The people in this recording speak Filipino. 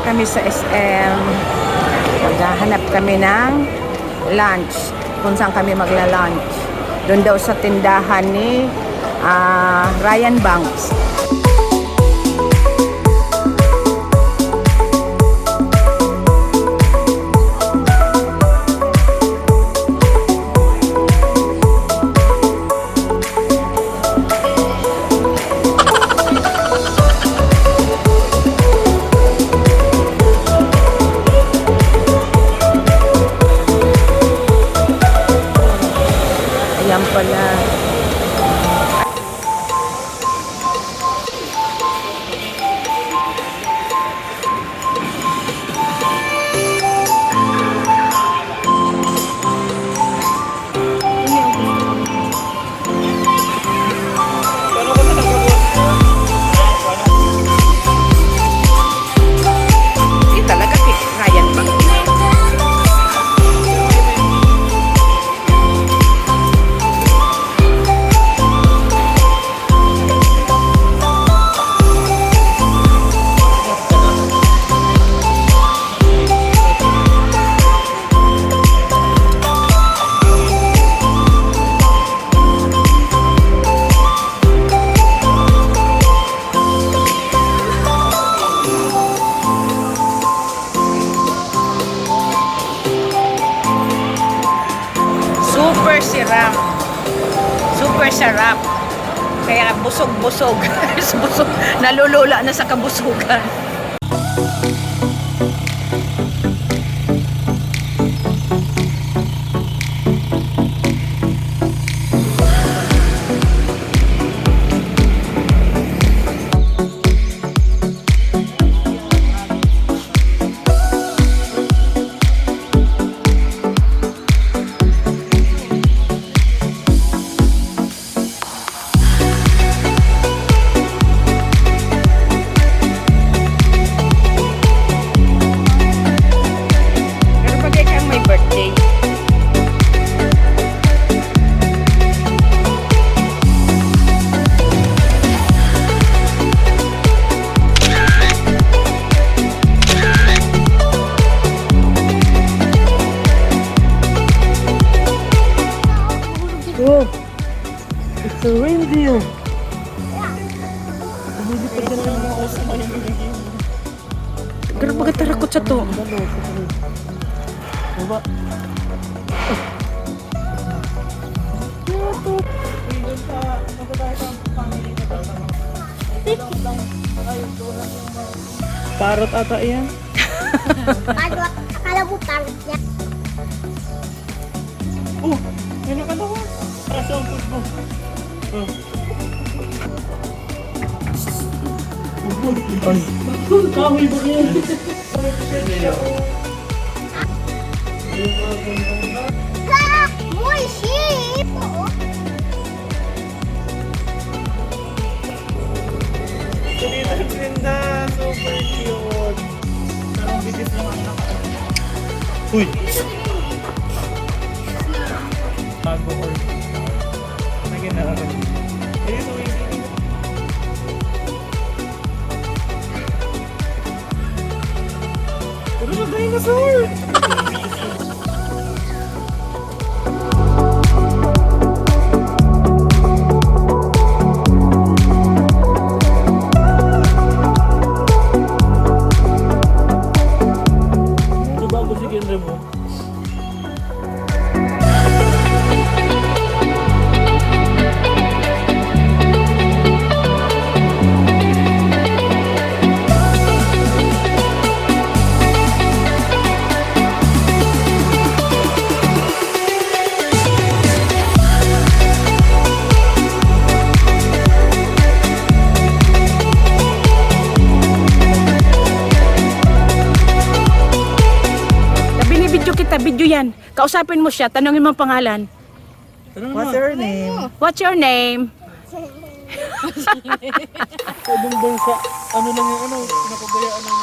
kami sa SM. Maghahanap kami ng lunch. Kung saan kami magla-lunch. Doon daw sa tindahan ni Ryan Banks. Ayan pala. Super sarap. Kaya busog-busog. Busog. Nalulula na sa kabusugan. Oh, it's a reindeer. Pero baga tarakot sa to. Parrot ata yan. Akala mo parrot yan. Oh, yan ang ano ko. Para sa umpos mo. Oh. Ay, kahoy ba yan? Muy sheep! Dito si Brenda, super cute. Parang bitis lang ang anak. Uy! Bago or na ginagawa. Eh, so easy. Puro na dinosaur! Ito bago si Kendra mo. Video yan. Kausapin mo siya. Tanungin mo ang pangalan. What's her name? What's your name? Sa ano lang yung ano, pinapabayaan ng